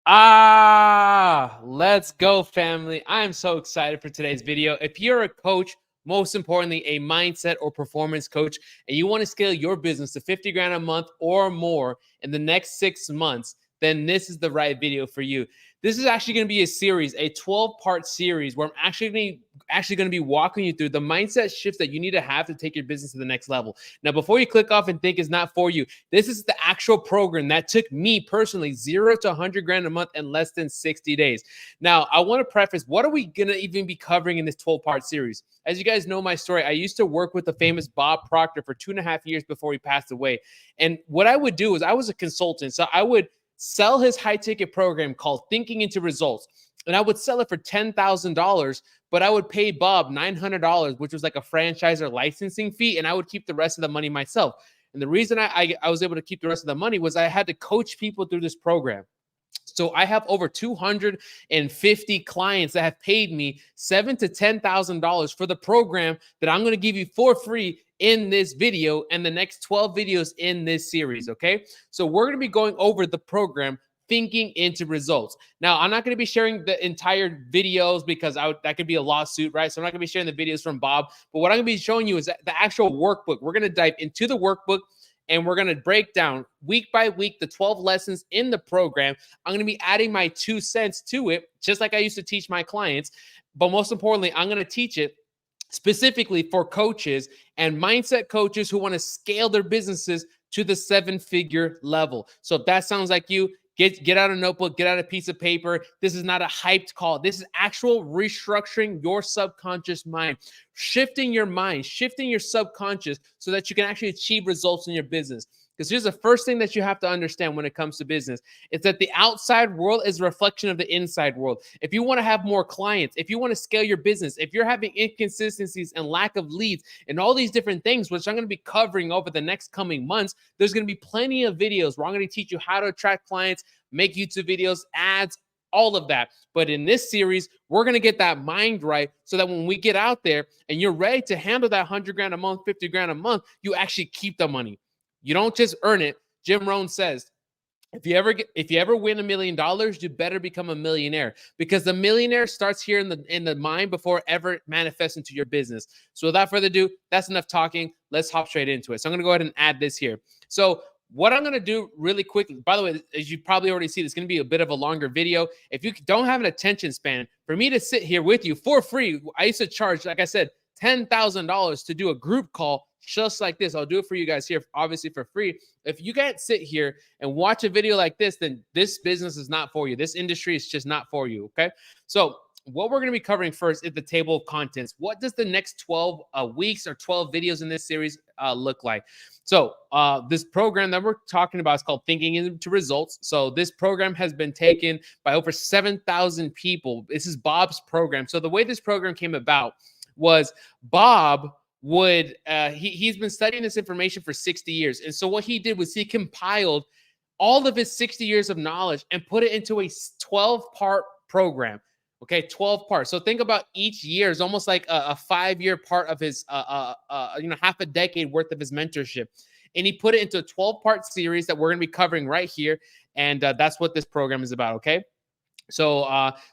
Let's go, family. I am so excited for today's video. If you're a coach, most importantly, a mindset or performance coach, and you want to scale your business to 50 grand a month or more in the next 6 months, then this is the right video for you. This is actually going to be a series, a 12-part series where I'm actually going to be walking you through the mindset shifts that you need to have to take your business to the next level. Now, before you click off and think it's not for you, this is the actual program that took me personally 0 to 100 grand a month in less than 60 days. Now, I want to preface, what are we going to even be covering in this 12-part series? As you guys know my story, I used to work with the famous Bob Proctor for 2.5 years before he passed away. And what I would do is I was a consultant. So I would sell his high ticket program called Thinking into Results. And I would sell it for $10,000, but I would pay Bob $900, which was like a franchise or licensing fee. And I would keep the rest of the money myself. And the reason I was able to keep the rest of the money was I had to coach people through this program. So I have over 250 clients that have paid me $7,000 to $10,000 for the program that I'm going to give you for free in this video and the next 12 videos in this series. Okay. So we're going to be going over the program Thinking into Results. Now, I'm not going to be sharing the entire videos because that could be a lawsuit, right? So I'm not going to be sharing the videos from Bob, but what I'm going to be showing you is the actual workbook. We're going to dive into the workbook and we're going to break down week by week the 12 lessons in the program. I'm going to be adding my 2 cents to it, just like I used to teach my clients. But most importantly, I'm going to teach it specifically for coaches and mindset coaches who want to scale their businesses to the 7-figure level. So if that sounds like you, get out a notebook, get out a piece of paper. This is not a hyped call. This is actual restructuring your subconscious mind, shifting your mind, shifting your subconscious so that you can actually achieve results in your business. Because here's the first thing that you have to understand when it comes to business. It's that the outside world is a reflection of the inside world. If you want to have more clients, if you want to scale your business, if you're having inconsistencies and lack of leads and all these different things, which I'm going to be covering over the next coming months, there's going to be plenty of videos where I'm going to teach you how to attract clients, make YouTube videos, ads, all of that. But in this series, we're going to get that mind right so that when we get out there and you're ready to handle that 100 grand a month, 50 grand a month, you actually keep the money. You don't just earn it. Jim Rohn says, if you ever win $1 million, you better become a millionaire, because the millionaire starts here in the mind before it ever manifests into your business. So without further ado, that's enough talking. Let's hop straight into it. So I'm going to go ahead and add this here. So what I'm going to do really quickly, by the way, as you probably already see, it's going to be a bit of a longer video. If you don't have an attention span, for me to sit here with you for free, I used to charge, like I said, $10,000 to do a group call just like this. I'll do it for you guys here, obviously for free. If you can't sit here and watch a video like this, then this business is not for you. This industry is just not for you, okay? So what we're going to be covering first is the table of contents. What does the next 12 weeks or 12 videos in this series look like? So this program that we're talking about is called Thinking into Results. So this program has been taken by over 7,000 people. This is Bob's program. So the way this program came about was Bob he's been studying this information for 60 years. And so what he did was he compiled all of his 60 years of knowledge and put it into a 12-part program. Okay, 12 parts. So think about each year is almost like a 5-year part of his, half a decade worth of his mentorship. And he put it into a 12-part series that we're going to be covering right here. And that's what this program is about, okay? So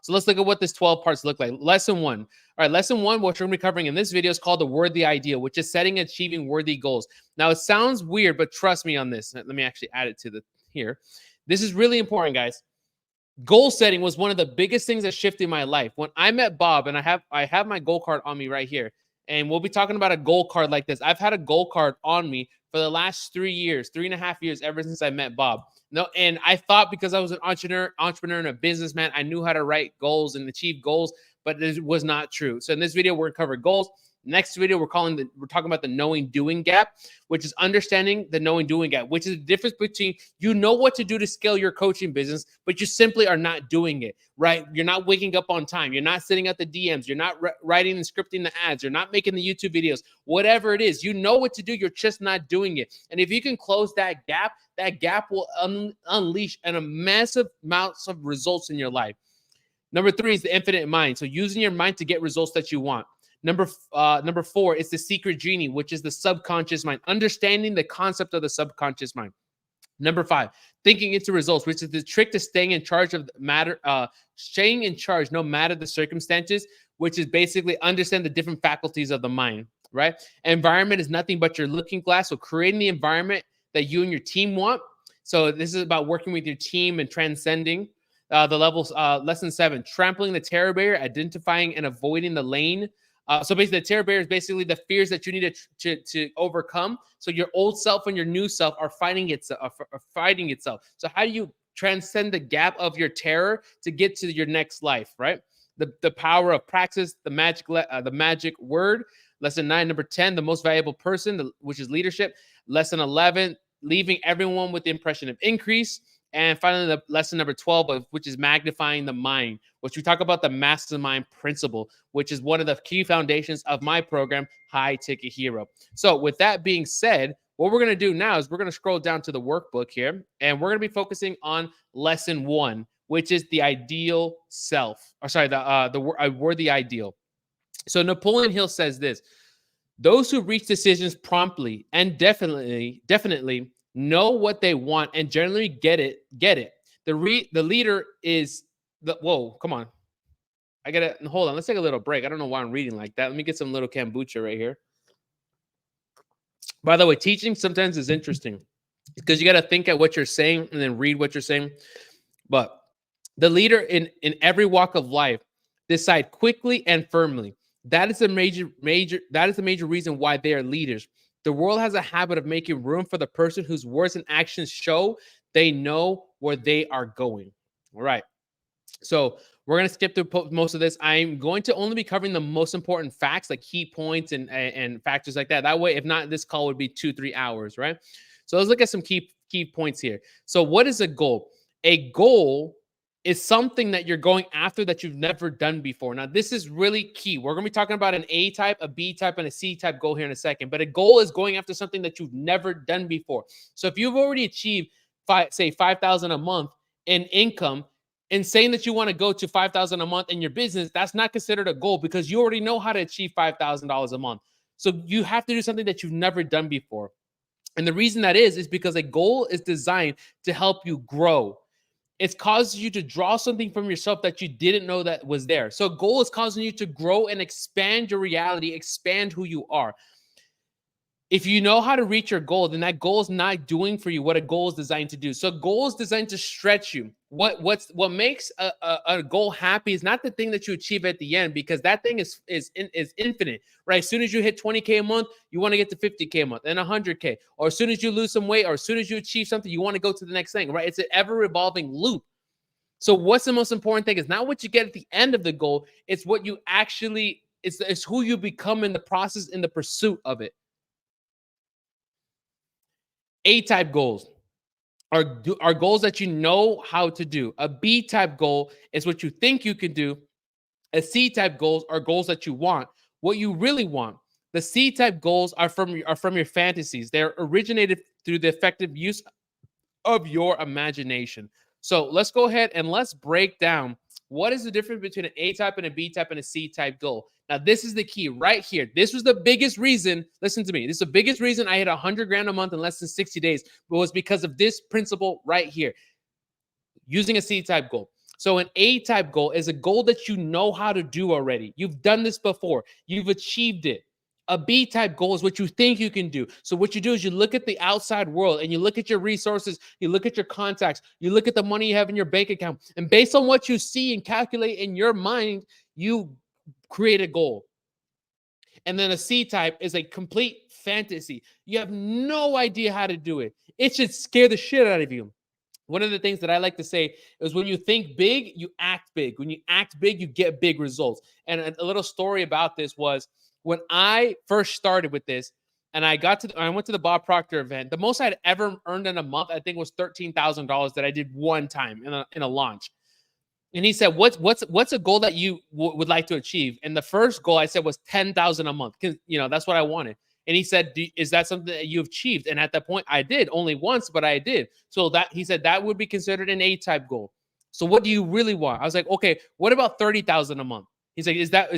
let's look at what this 12 parts look like. Lesson 1. All right, lesson 1, what we're going to be covering in this video is called the Worthy Ideal, which is setting and achieving worthy goals. Now, it sounds weird, but trust me on this. Let me actually add it to here. This is really important, guys. Goal setting was one of the biggest things that shifted my life. When I met Bob, and I have my goal card on me right here, and we'll be talking about a goal card like this. I've had a goal card on me for the last 3 years, 3.5 years, ever since I met Bob. No, and I thought because I was an entrepreneur and a businessman, I knew how to write goals and achieve goals, but it was not true. So in this video, we're going to cover goals. Next video, we're talking about the knowing doing gap, which is understanding the knowing doing gap, which is the difference between you know what to do to scale your coaching business, but you simply are not doing it, right? You're not waking up on time. You're not sitting at the DMs. You're not writing and scripting the ads. You're not making the YouTube videos, whatever it is. You know what to do. You're just not doing it. And if you can close that gap will unleash a massive amounts of results in your life. Number 3 is the infinite mind. So using your mind to get results that you want. Number 4 is the secret genie, which is the subconscious mind, understanding the concept of the subconscious mind. Number 5, thinking into results, which is the trick to staying in charge of the matter, staying in charge no matter the circumstances, which is basically understand the different faculties of the mind, right? Environment is nothing but your looking glass. So creating the environment that you and your team want. So this is about working with your team and transcending the levels. Lesson 7, trampling the terror barrier, identifying and avoiding the lane. So basically, the terror barrier is basically the fears that you need to overcome. So your old self and your new self are fighting itself. So how do you transcend the gap of your terror to get to your next life, right? The power of praxis, the magic word. Lesson 9, number 10, the most valuable person, which is leadership. Lesson 11, leaving everyone with the impression of increase. And finally, the lesson number 12, which is magnifying the mind, which we talk about the mastermind principle, which is one of the key foundations of my program, High Ticket Hero. So with that being said, what we're going to do now is we're going to scroll down to the workbook here, and we're going to be focusing on lesson 1, which is the ideal self. Or sorry, the worthy ideal. So Napoleon Hill says this: those who reach decisions promptly and definitely know what they want and generally get it. The leader is the whoa, come on. I gotta hold on. Let's take a little break. I don't know why I'm reading like that. Let me get some little kombucha right here. By the way, teaching sometimes is interesting because you got to think at what you're saying and then read what you're saying. But the leader in every walk of life decide quickly and firmly. That is the major reason why they are leaders. The world has a habit of making room for the person whose words and actions show they know where they are going. All right. So we're going to skip through most of this. I'm going to only be covering the most important facts, like key points and factors like that. That way, if not, this call would be 2-3 hours, right? So let's look at some key points here. So what is a goal? A goal is something that you're going after that you've never done before. Now, this is really key. We're going to be talking about an A type, a B type, and a C type goal here in a second. But a goal is going after something that you've never done before. So if you've already achieved, say, $5,000 a month in income, and saying that you want to go to $5,000 a month in your business, that's not considered a goal because you already know how to achieve $5,000 a month. So you have to do something that you've never done before. And the reason that is because a goal is designed to help you grow. It causes you to draw something from yourself that you didn't know that was there. So a goal is causing you to grow and expand your reality, expand who you are. If you know how to reach your goal, then that goal is not doing for you what a goal is designed to do. So a goal is designed to stretch you. What makes a goal happy is not the thing that you achieve at the end, because that thing is infinite, right? As soon as you hit 20K a month, you want to get to 50K a month and 100K. Or as soon as you lose some weight, or as soon as you achieve something, you want to go to the next thing, right? It's an ever revolving loop. So what's the most important thing is not what you get at the end of the goal. It's what you actually, it's who you become in the process, in the pursuit of it. A-type goals are goals that you know how to do. A B-type goal is what you think you can do. A C-type goals are goals that you want, what you really want. The C-type goals are from your fantasies. They're originated through the effective use of your imagination. So let's go ahead and let's break down what is the difference between an A-type and a B-type and a C-type goal. Now, this is the key right here. This was the biggest reason. Listen to me. This is the biggest reason I hit 100 grand a month in less than 60 days. Was because of this principle right here. Using a C-type goal. So an A-type goal is a goal that you know how to do already. You've done this before. You've achieved it. A B-type goal is what you think you can do. So what you do is you look at the outside world and you look at your resources, you look at your contacts, you look at the money you have in your bank account, and based on what you see and calculate in your mind, you create a goal. And then a C-type is a complete fantasy. You have no idea how to do it. It should scare the shit out of you. One of the things that I like to say is when you think big, you act big. When you act big, you get big results. And a little story about this was when I first started with this, and I went to the Bob Proctor event. The most I'd ever earned in a month, I think, was $13,000 that I did one time in a launch. And he said, "What's a goal that you would like to achieve?" And the first goal I said was 10,000 a month, because that's what I wanted. And he said, "Is that something that you've achieved?" And at that point, I did, only once, but I did. So that he said that would be considered an A-type goal. So what do you really want? I was like, okay, what about 30,000 a month? He's like, is that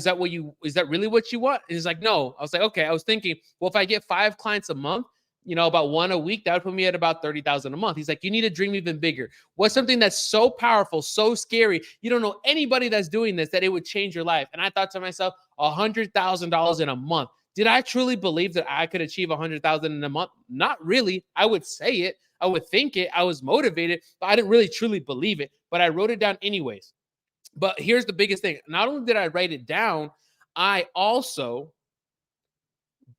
really what you want? And he's like, no. I was like, okay. I was thinking, well, if I get 5 clients a month, about one a week. That would put me at about 30,000 a month. He's like, you need to dream even bigger. What's something that's so powerful, so scary? You don't know anybody that's doing this, that it would change your life. And I thought to myself, $100,000 in a month. Did I truly believe that I could achieve 100,000 in a month? Not really. I would say it. I would think it. I was motivated, but I didn't really truly believe it. But I wrote it down anyways. But here's the biggest thing. Not only did I write it down, I also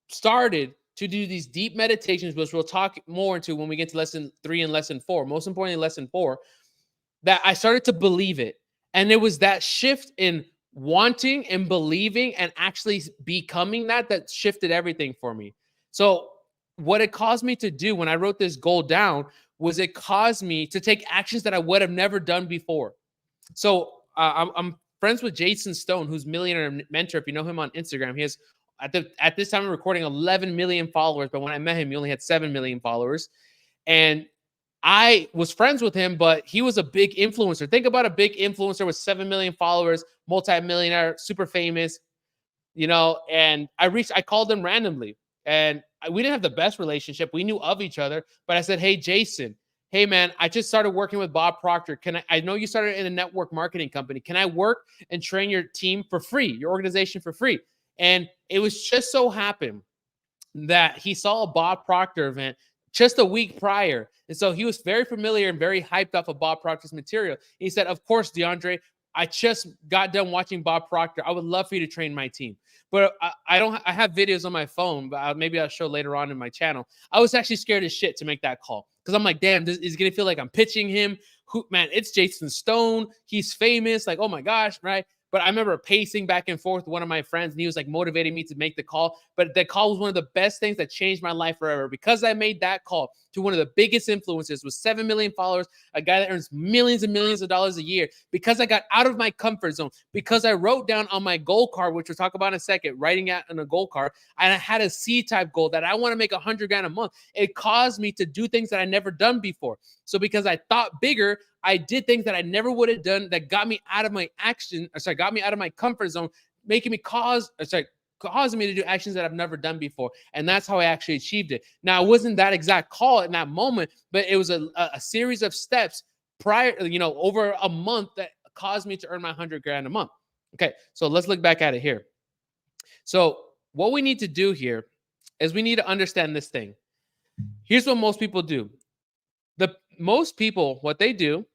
started to do these deep meditations, which we'll talk more into when we get to lesson 3 and lesson 4. Most importantly, lesson 4, that I started to believe it. And it was that shift in wanting and believing and actually becoming that shifted everything for me. So what it caused me to do when I wrote this goal down was it caused me to take actions that I would have never done before. So I'm friends with Jason Stone, who's Millionaire Mentor. If you know him on Instagram, he has at this time of recording 11 million followers. But when I met him, he only had 7 million followers. And I was friends with him, but he was a big influencer. Think about a big influencer with 7 million followers, multi-millionaire, super famous, and I called him randomly, and we didn't have the best relationship. We knew of each other, but I said, hey, Jason, hey, man, I just started working with Bob Proctor. I know you started in a network marketing company. Can I work and train your team for free, your organization for free? And it was just so happened that he saw a Bob Proctor event just a week prior. And so he was very familiar and very hyped off of Bob Proctor's material. He said, of course, DeAndre, I just got done watching Bob Proctor. I would love for you to train my team. But I have videos on my phone, but maybe I'll show later on in my channel. I was actually scared as shit to make that call because I'm like, damn, this is going to feel like I'm pitching him. Man, it's Jason Stone. He's famous. Like, oh my gosh, right? But I remember pacing back and forth with one of my friends, and he was like motivating me to make the call. But the call was one of the best things that changed my life forever because I made that call to one of the biggest influencers with 7 million followers, a guy that earns millions and millions of dollars a year, because I got out of my comfort zone, because I wrote down on my goal card, which we'll talk about in a second, writing out on a goal card, and I had a C-type goal that I want to make 100 grand a month. It caused me to do things that I never done before. So because I thought bigger, I did things that I never would have done that got me out of my got me out of my comfort zone, making me causing me to do actions that I've never done before. And that's how I actually achieved it. Now, it wasn't that exact call in that moment, but it was a series of steps prior, over a month that caused me to earn my 100 grand a month. Okay, so let's look back at it here. So what we need to do here is we need to understand this thing. Here's what most people do. Most people, what they do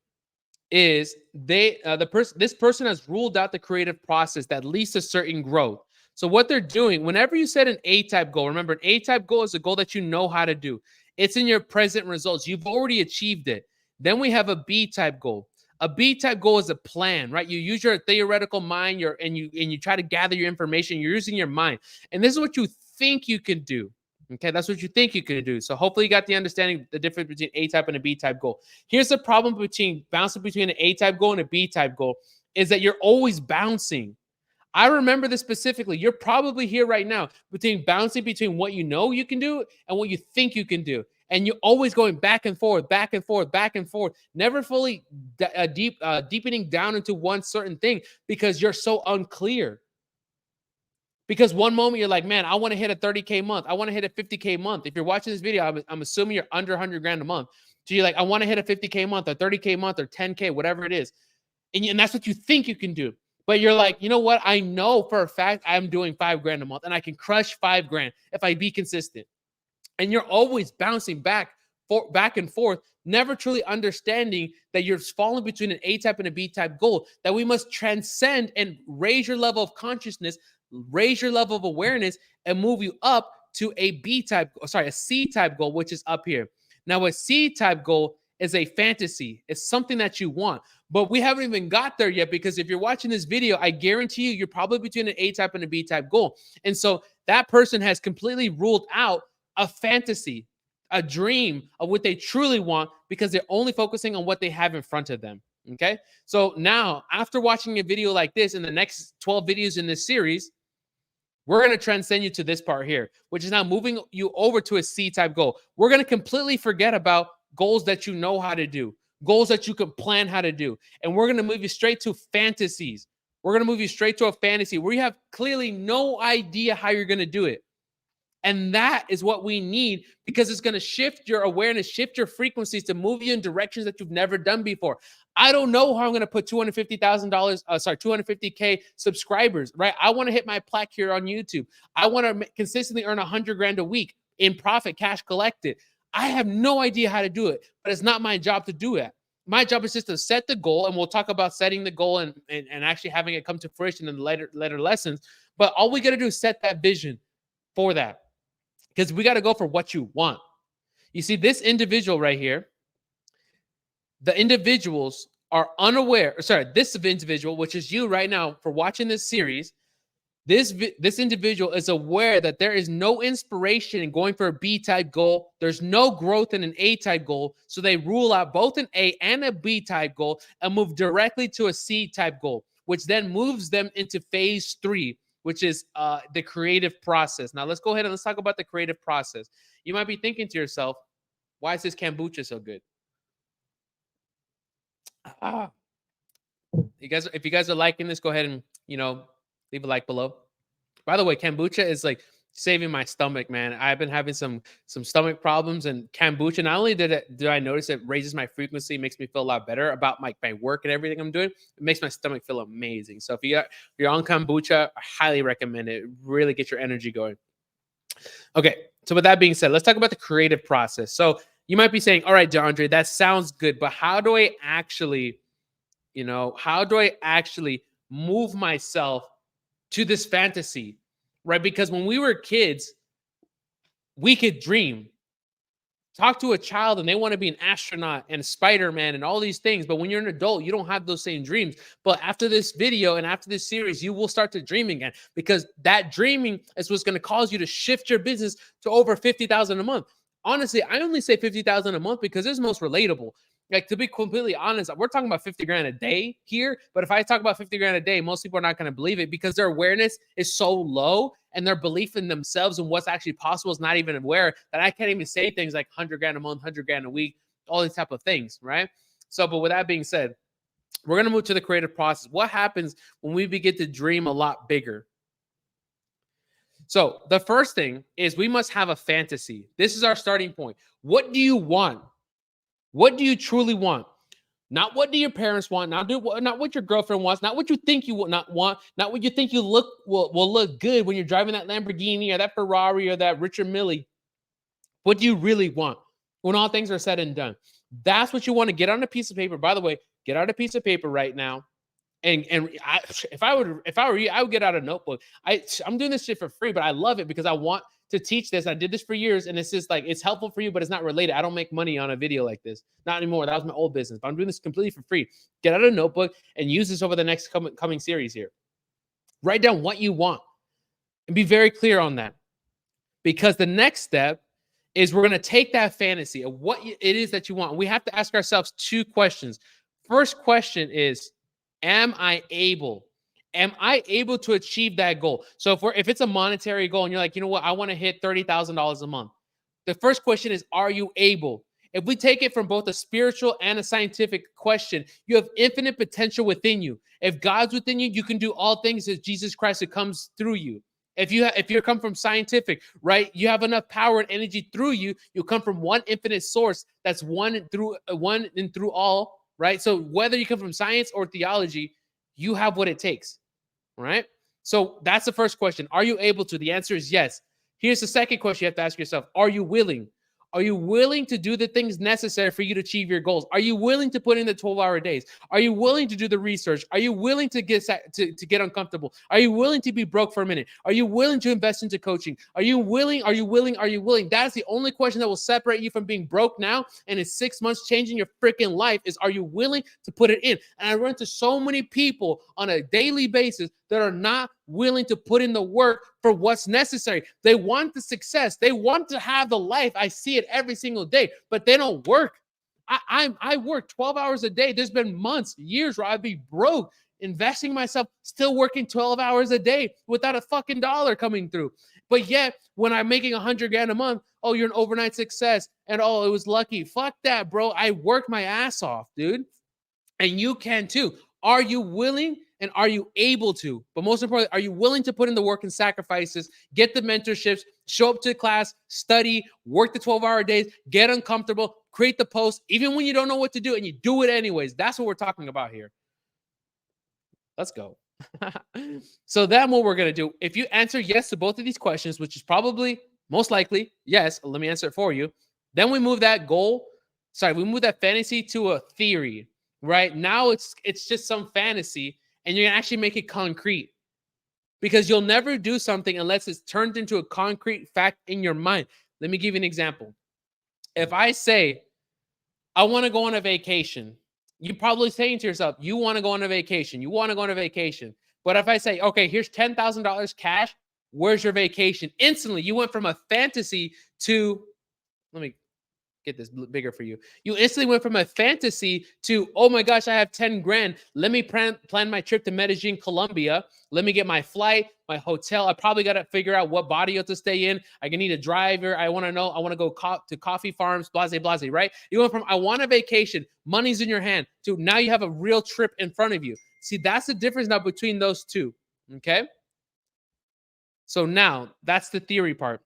is this person has ruled out the creative process that leads to certain growth. So what they're doing, whenever you set an A-type goal, remember, an A-type goal is a goal that you know how to do. It's in your present results. You've already achieved it. Then we have a B-type goal. A B-type goal is a plan, right? You use your theoretical mind, and you try to gather your information. You're using your mind. And this is what you think you can do. Okay, that's what you think you can do. So hopefully you got the understanding, the difference between A-type and a B-type goal. Here's the problem between bouncing between an A-type goal and a B-type goal is that you're always bouncing. I remember this specifically. You're probably here right now bouncing between what you know you can do and what you think you can do. And you're always going back and forth, back and forth, back and forth, never fully deepening down into one certain thing because you're so unclear. Because one moment you're like, man, I want to hit a 30K month. I want to hit a 50K month. If you're watching this video, I'm assuming you're under 100 grand a month. So you're like, I want to hit a 50K month or 30K month or 10K, whatever it is. And that's what you think you can do. But you're like, you know what? I know for a fact I'm doing 5 grand a month and I can crush 5 grand if I be consistent. And you're always bouncing back and forth, never truly understanding that you're falling between an A-type and a B-type goal, that we must transcend and raise your level of consciousness, raise your level of awareness, and move you up to a C-type goal, which is up here. Now, a C-type goal is a fantasy. It's something that you want, but we haven't even got there yet, because if you're watching this video, I guarantee you're probably between an A-type and a B-type goal. And so that person has completely ruled out a fantasy, a dream of what they truly want, because they're only focusing on what they have in front of them. Okay. So now, after watching a video like this, in the next 12 videos in this series, we're going to transcend you to this part here, which is now moving you over to a C-type goal. We're going to completely forget about goals that you know how to do, goals that you can plan how to do. And we're going to move you straight to fantasies. We're going to move you straight to a fantasy where you have clearly no idea how you're going to do it. And that is what we need, because it's going to shift your awareness, shift your frequencies to move you in directions that you've never done before. I don't know how I'm going to put $250,000, 250K subscribers, right? I want to hit my plaque here on YouTube. I want to consistently earn 100 grand a week in profit, cash collected. I have no idea how to do it, but it's not my job to do it. My job is just to set the goal, and we'll talk about setting the goal and actually having it come to fruition in the later lessons. But all we got to do is set that vision for that, because we got to go for what you want. You see, this individual right here, the individuals are unaware. Sorry, this individual, which is you right now for watching this series, this individual is aware that there is no inspiration in going for a B-type goal. There's no growth in an A-type goal. So they rule out both an A and a B-type goal and move directly to a C-type goal, which then moves them into phase 3, which is the creative process. Now, let's go ahead and let's talk about the creative process. You might be thinking to yourself, why is this kombucha so good? If you guys are liking this, go ahead and, leave a like below. By the way, kombucha is like saving my stomach, man. I've been having some stomach problems, and kombucha, not only do I notice it raises my frequency, makes me feel a lot better about my work and everything I'm doing, it makes my stomach feel amazing. So if you're on kombucha, I highly recommend it. Really get your energy going. Okay, so with that being said, let's talk about the creative process. So you might be saying, all right, DeAndre, that sounds good, but how do I actually move myself to this fantasy, right? Because when we were kids, we could dream. Talk to a child and they want to be an astronaut and Spider-Man and all these things. But when you're an adult, you don't have those same dreams. But after this video and after this series, you will start to dream again, because that dreaming is what's going to cause you to shift your business to over 50,000 a month. Honestly, I only say 50,000 a month because it's most relatable. Like, to be completely honest, we're talking about 50 grand a day here. But if I talk about 50 grand a day, most people are not going to believe it, because their awareness is so low and their belief in themselves and what's actually possible is not even aware, that I can't even say things like 100 grand a month, 100 grand a week, all these type of things, right? So, but with that being said, we're going to move to the creative process. What happens when we begin to dream a lot bigger? So the first thing is we must have a fantasy. This is our starting point. What do you want? What do you truly want? Not what do your parents want, not what your girlfriend wants, not what you think you will not want, not what you think you will look good when you're driving that Lamborghini or that Ferrari or that Richard Mille. What do you really want when all things are said and done? That's what you want to get on a piece of paper. By the way, get out a piece of paper right now. And if I were you, I would get out a notebook. I'm doing this shit for free, but I love it because I want to teach this. I did this for years, and it's just like, it's helpful for you, but it's not related. I don't make money on a video like this, not anymore. That was my old business, but I'm doing this completely for free. Get out a notebook and use this over the next coming series here. Write down what you want and be very clear on that, because the next step is we're going to take that fantasy of what it is that you want. We have to ask ourselves 2 questions. First question is, am I able to achieve that goal? So if it's a monetary goal and you're like, you know what, I want to hit $30,000 a month. The first question is, are you able? If we take it from both a spiritual and a scientific question, you have infinite potential within you. If God's within you, you can do all things as Jesus Christ who comes through you. If you come from scientific, right, you have enough power and energy through you. You come from one infinite source that's one and through all. Right? So whether you come from science or theology, you have what it takes, right? So that's the first question. Are you able to? The answer is yes. Here's the second question you have to ask yourself. Are you willing? Are you willing to do the things necessary for you to achieve your goals? Are you willing to put in the 12-hour days? Are you willing to do the research? Are you willing to get uncomfortable? Are you willing to be broke for a minute? Are you willing to invest into coaching? Are you willing? Are you willing? Are you willing? That's the only question that will separate you from being broke now and in 6 months changing your freaking life is, are you willing to put it in? And I run into so many people on a daily basis that are not willing to put in the work for what's necessary. They want the success. They want to have the life. I see it every single day, but they don't work. I work 12 hours a day. There's been months, years where I'd be broke, investing myself, still working 12 hours a day without a fucking dollar coming through. But yet, when I'm making 100 grand a month, oh, you're an overnight success. And oh, it was lucky. Fuck that, bro. I worked my ass off, dude. And you can too. Are you willing And are you able to? But most importantly, are you willing to put in the work and sacrifices, get the mentorships, show up to class, study, work the 12-hour days, get uncomfortable, create the post, even when you don't know what to do and you do it anyways? That's what we're talking about here. Let's go. So then what we're going to do, if you answer yes to both of these questions, which is probably most likely yes, let me answer it for you. Then we move that we move that fantasy to a theory, right? Now it's just some fantasy and you're going to actually make it concrete, because you'll never do something unless it's turned into a concrete fact in your mind. Let me give you an example. If I say, I want to go on a vacation, you're probably saying to yourself, you want to go on a vacation. You want to go on a vacation. But if I say, okay, here's $10,000 cash, where's your vacation? Instantly, you went from a fantasy to, let me get this bigger for you. You instantly went from a fantasy to, oh my gosh, I have 10 grand. Let me plan my trip to Medellin, Colombia. Let me get my flight, my hotel. I probably got to figure out what barrio to stay in. I can need a driver. I want to know. I want to go to coffee farms, blase, blase, right? You went from, I want a vacation, money's in your hand, to now you have a real trip in front of you. See, that's the difference now between those two, okay? So now that's the theory part.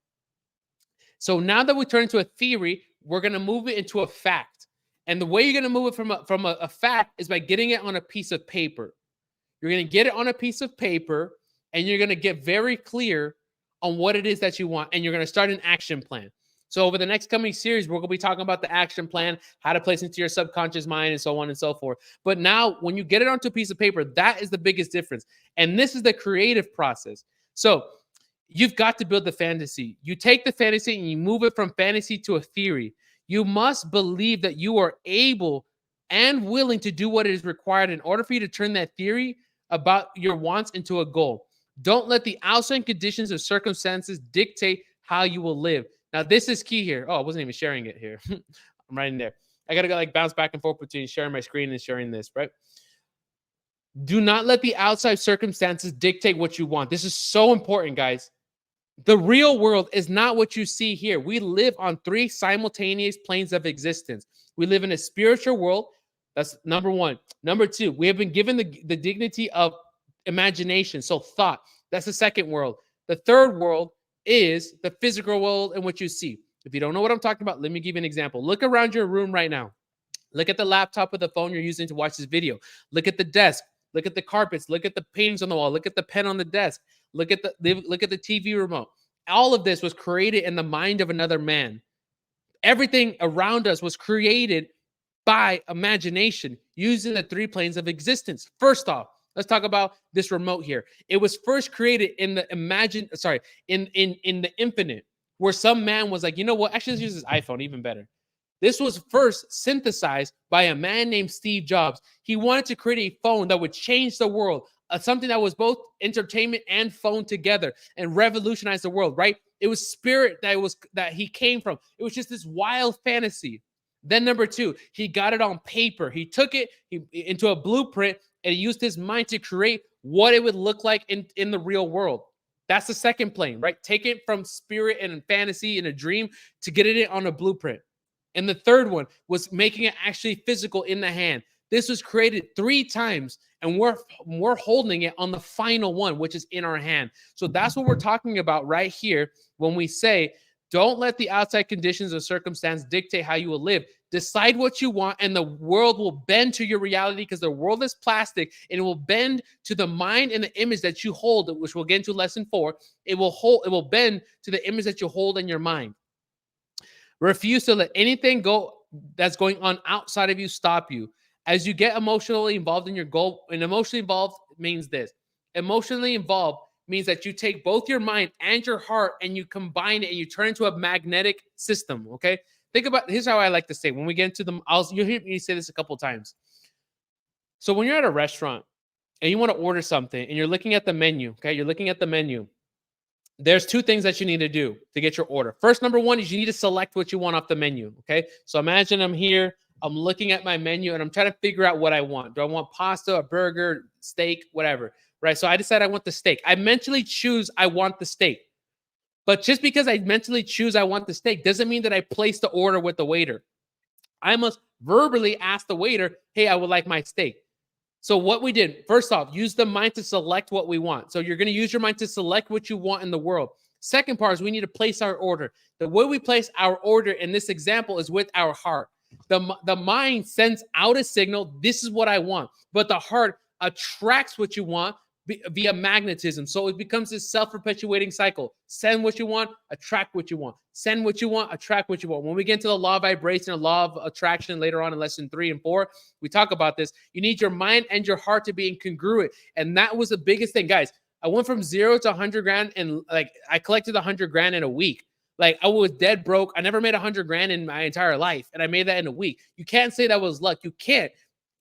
So now that we turn into a theory, we're going to move it into a fact. And the way you're going to move it from a fact is by getting it on a piece of paper. You're going to get it on a piece of paper and you're going to get very clear on what it is that you want. And you're going to start an action plan. So over the next coming series, we're going to be talking about the action plan, how to place into your subconscious mind, and so on and so forth. But now when you get it onto a piece of paper, that is the biggest difference. And this is the creative process. So you've got to build the fantasy. You take the fantasy and you move it from fantasy to a theory. You must believe that you are able and willing to do what is required in order for you to turn that theory about your wants into a goal. Don't let the outside conditions or circumstances dictate how you will live. Now, this is key here. Oh, I wasn't even sharing it here. I'm right in there. I got to like bounce back and forth between sharing my screen and sharing this, right? Do not let the outside circumstances dictate what you want. This is so important, guys. The real world is not what you see here. We live on 3 simultaneous planes of existence. We live in a spiritual world. That's number 1. Number 2, we have been given the dignity of imagination, so thought. That's the second world. The third world is the physical world in which you see. If you don't know what I'm talking about, let me give you an example. Look around your room right now. Look at the laptop or the phone you're using to watch this video. Look at the desk. Look at the carpets. Look at the paintings on the wall. Look at the pen on the desk. Look at the TV remote. All of this was created in the mind of another man. Everything around us was created by imagination using the 3 planes of existence. First off, let's talk about this remote here. It was first created in the in the infinite, where some man was like, you know what? Actually, let's use this iPhone, even better. This was first synthesized by a man named Steve Jobs. He wanted to create a phone that would change the world, something that was both entertainment and phone together, and revolutionize the world, right? It was spirit that he came from. It was just this wild fantasy. Then number 2, he got it on paper. He took it into a blueprint and he used his mind to create what it would look like in the real world. That's the second plane, right? Take it from spirit and fantasy and a dream to get it on a blueprint. And the third one was making it actually physical in the hand. This was created 3 times, and we're holding it on the final one, which is in our hand. So that's what we're talking about right here when we say, don't let the outside conditions or circumstance dictate how you will live. Decide what you want, and the world will bend to your reality, because the world is plastic, and it will bend to the mind and the image that you hold, which we'll get into lesson 4. It will bend to the image that you hold in your mind. Refuse to let anything go that's going on outside of you stop you. As you get emotionally involved in your goal, and emotionally involved means this. Emotionally involved means that you take both your mind and your heart and you combine it and you turn into a magnetic system, okay? Think about, here's how I like to say, when we get into them, you'll hear me say this a couple times. So when you're at a restaurant and you want to order something and you're looking at the menu, okay? You're looking at the menu. There's 2 things that you need to do to get your order. First, number 1 is you need to select what you want off the menu, okay? So imagine I'm here, I'm looking at my menu, and I'm trying to figure out what I want. Do I want pasta, a burger, steak, whatever, right? So I decide I want the steak. I mentally choose I want the steak. But just because I mentally choose I want the steak doesn't mean that I place the order with the waiter. I must verbally ask the waiter, hey, I would like my steak. So what we did, first off, use the mind to select what we want. So you're going to use your mind to select what you want in the world. Second part is we need to place our order. The way we place our order in this example is with our heart. The mind sends out a signal, this is what I want. But the heart attracts what you want via magnetism. So it becomes this self-perpetuating cycle. Send what you want, attract what you want. Send what you want, attract what you want. When we get into the law of vibration and law of attraction later on in lesson 3 and 4, we talk about this. You need your mind and your heart to be incongruent. And that was the biggest thing, guys. I went from 0 to 100 grand and like I collected 100 grand in a week. Like I was dead broke. I never made 100 grand in my entire life. And I made that in a week. You can't say that was luck. You can't.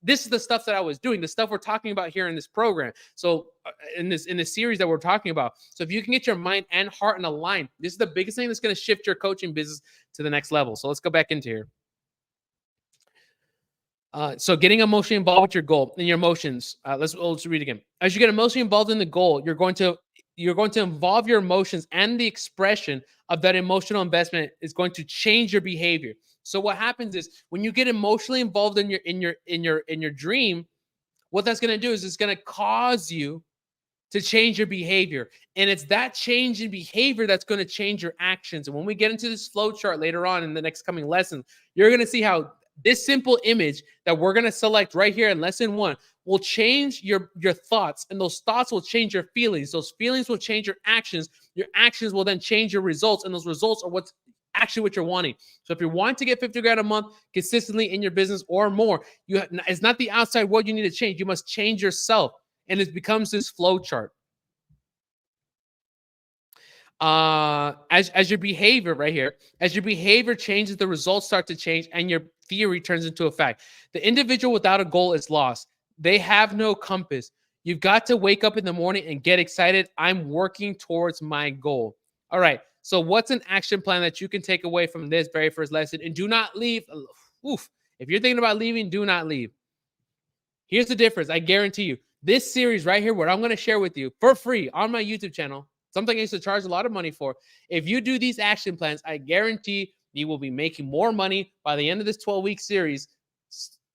This is the stuff that I was doing, the stuff we're talking about here in this program. So in this series that we're talking about. So if you can get your mind and heart in a line, this is the biggest thing that's going to shift your coaching business to the next level. So let's go back into here. So getting emotionally involved with your goal and your emotions. Let's read again. As you get emotionally involved in the goal, you're going to involve your emotions, and the expression of that emotional investment is going to change your behavior. So what happens is when you get emotionally involved in your dream, what that's going to do is it's going to cause you to change your behavior. And it's that change in behavior that's going to change your actions. And when we get into this flow chart later on in the next coming lesson, you're going to see how this simple image that we're going to select right here in lesson 1 will change your thoughts, and those thoughts will change your feelings. Those feelings will change your actions. Your actions will then change your results, and those results are what's actually what you're wanting. So if you're wanting to get 50 grand a month consistently in your business or more, it's not the outside world you need to change. You must change yourself, and it becomes this flow chart. As your behavior right here, as your behavior changes, the results start to change and your theory turns into a fact. The individual without a goal is lost. They have no compass. You've got to wake up in the morning and get excited. I'm working towards my goal. All right. So what's an action plan that you can take away from this very first lesson? And do not leave. Oof. If you're thinking about leaving, do not leave. Here's the difference. I guarantee you, this series right here, what I'm going to share with you for free on my YouTube channel, something I used to charge a lot of money for. If you do these action plans, I guarantee you will be making more money by the end of this 12-week series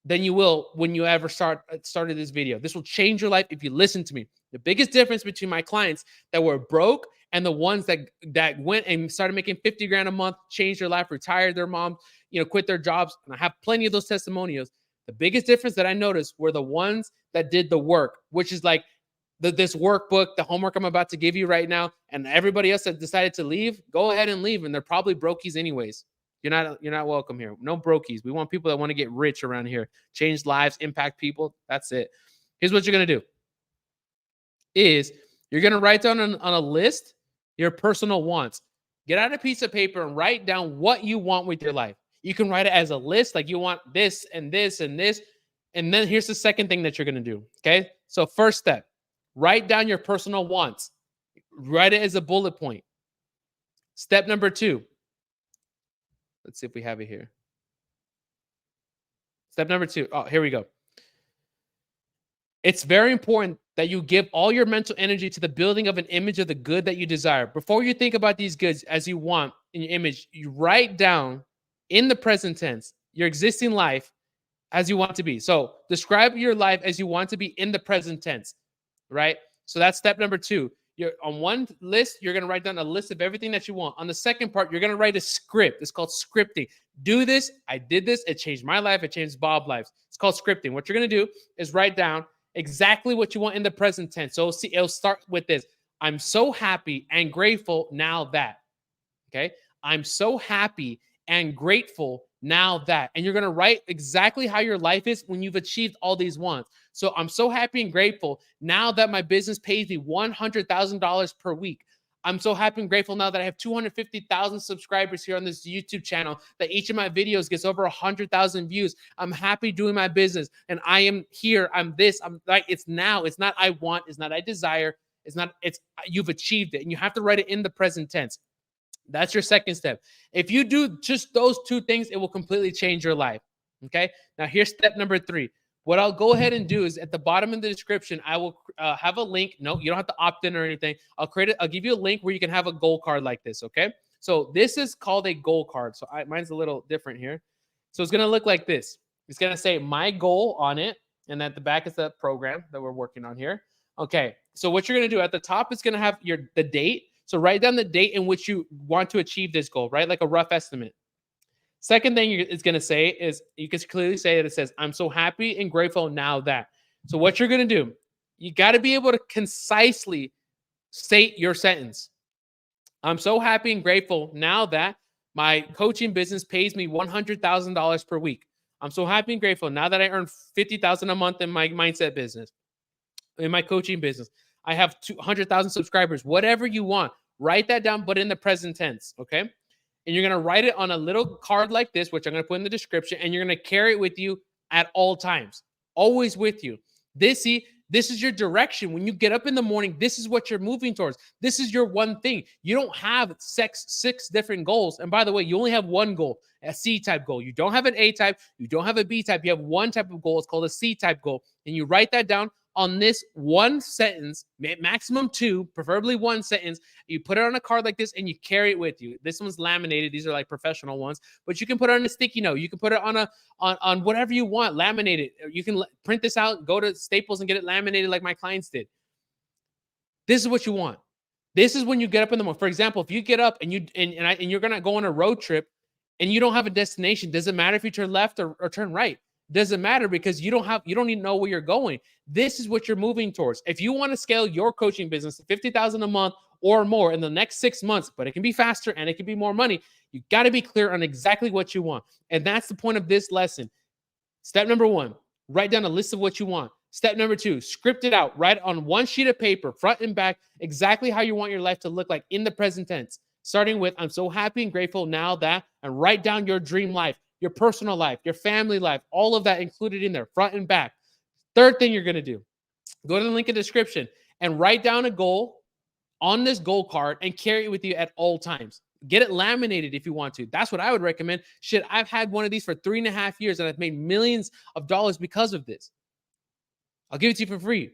than you will when you ever started this video. This will change your life if you listen to me. The biggest difference between my clients that were broke and the ones that went and started making 50 grand a month, changed their life, retired their mom, quit their jobs, and I have plenty of those testimonials. The biggest difference that I noticed were the ones that did the work, which is like this workbook, the homework I'm about to give you right now, and everybody else that decided to leave, go ahead and leave, and they're probably brokies anyways. You're not welcome here. No brokies. We want people that want to get rich around here, change lives, impact people. That's it. Here's what you're gonna do: is you're gonna write down on a list your personal wants. Get out a piece of paper and write down what you want with your life. You can write it as a list, like you want this and this and this. And then here's the second thing that you're gonna do. Okay. So first step. Write down your personal wants. Write it as a bullet point. Step number 2. Let's see if we have it here. Step number 2. Oh, here we go. It's very important that you give all your mental energy to the building of an image of the good that you desire. Before you think about these goods as you want in your image, you write down in the present tense your existing life as you want to be. So describe your life as you want to be in the present tense. Right? So that's step number 2. You're on one list, you're going to write down a list of everything that you want. On the second part, you're going to write a script. It's called scripting. Do this. I did this. It changed my life. It changed Bob's life. It's called scripting. What you're going to do is write down exactly what you want in the present tense. So see, it'll start with this. I'm so happy and grateful now that. Okay? I'm so happy and grateful now that. And you're going to write exactly how your life is when you've achieved all these wants. So I'm so happy and grateful now that my business pays me $100,000 per week. I'm so happy and grateful now that I have 250,000 subscribers here on this YouTube channel, that each of my videos gets over 100,000 views. I'm happy doing my business, and I am here. I'm this. I'm like, it's now. It's not I want. It's not I desire. It's not. It's you've achieved it, and you have to write it in the present tense. That's your second step. If you do just those 2 things, it will completely change your life. Okay. Now here's step number 3. What I'll go ahead and do is at the bottom of the description, I will have a link. No, you don't have to opt in or anything. I'll give you a link where you can have a goal card like this. Okay. So this is called a goal card. So mine's a little different here. So it's going to look like this. It's going to say my goal on it. And at the back is the program that we're working on here. Okay, so what you're going to do at the top is going to have the date. So write down the date in which you want to achieve this goal, right? Like a rough estimate. Second thing it's going to say is, you can clearly say that it says, I'm so happy and grateful now that. So what you're going to do, you got to be able to concisely state your sentence. I'm so happy and grateful now that my coaching business pays me $100,000 per week. I'm so happy and grateful now that I earn $50,000 a month in my mindset business, in my coaching business. I have 200,000 subscribers. Whatever you want, write that down, but in the present tense, okay? And you're going to write it on a little card like this, which I'm going to put in the description, and you're going to carry it with you at all times, always with you. This is your direction. When you get up in the morning, this is what you're moving towards. This is your one thing. You don't have six different goals. And by the way, you only have one goal, a C-type goal. You don't have an A-type. You don't have a B-type. You have one type of goal. It's called a C-type goal. And you write that down on this one sentence, maximum two, preferably one sentence. You put it on a card like this and you carry it with you. This one's laminated. These are like professional ones, but you can put it on a sticky note. You can put it on whatever you want, laminate it. You can print this out, go to Staples and get it laminated like my clients did. This is what you want. This is when you get up in the morning. For example, if you get up and you're going to go on a road trip and you don't have a destination, doesn't matter if you turn left or turn right. Doesn't matter, because you don't even know where you're going. This is what you're moving towards. If you want to scale your coaching business to $50,000 a month or more in the next 6 months, but it can be faster and it can be more money, you got to be clear on exactly what you want. And that's the point of this lesson. Step number 1, write down a list of what you want. Step number 2, script it out. Write on one sheet of paper, front and back, exactly how you want your life to look like in the present tense. Starting with, I'm so happy and grateful now that, and write down your dream life, your personal life, your family life, all of that included in there, front and back. Third thing you're going to do, go to the link in the description and write down a goal on this goal card and carry it with you at all times. Get it laminated if you want to. That's what I would recommend. Shit, I've had one of these for 3.5 years and I've made millions of dollars because of this. I'll give it to you for free.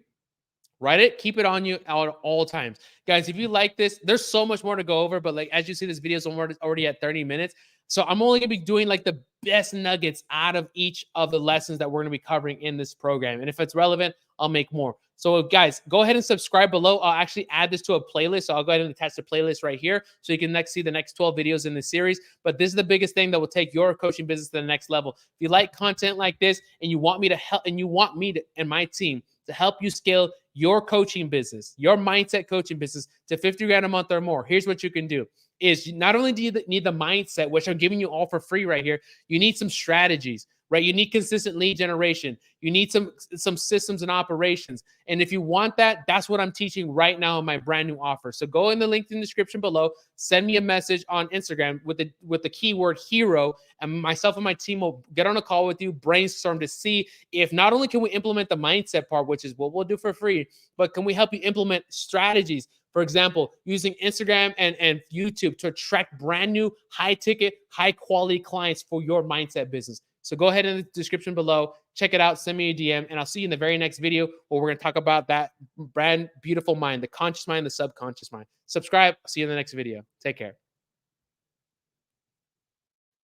Write it, keep it on you at all times. Guys, if you like this, there's so much more to go over, but like as you see, this video is already at 30 minutes. So I'm only going to be doing like the best nuggets out of each of the lessons that we're going to be covering in this program. And if it's relevant, I'll make more. So guys, go ahead and subscribe below. I'll actually add this to a playlist. So I'll go ahead and attach the playlist right here so you can see the next 12 videos in this series. But this is the biggest thing that will take your coaching business to the next level. If you like content like this and you want me to help, and you want me to, and my team to help you scale your coaching business, your mindset coaching business to 50 grand a month or more, here's what you can do. Is not only do you need the mindset, which I'm giving you all for free right here, you need some strategies, right? You need consistent lead generation. You need some systems and operations. And if you want that, that's what I'm teaching right now in my brand new offer. So go in the link in the description below, send me a message on Instagram with the keyword hero, and myself and my team will get on a call with you, brainstorm to see if not only can we implement the mindset part, which is what we'll do for free, but can we help you implement strategies? For example, using Instagram and YouTube to attract brand new, high ticket, high quality clients for your mindset business. So go ahead in the description below, check it out, send me a DM, and I'll see you in the very next video where we're going to talk about that brand beautiful mind, the conscious mind, the subconscious mind. Subscribe. I'll see you in the next video. Take care.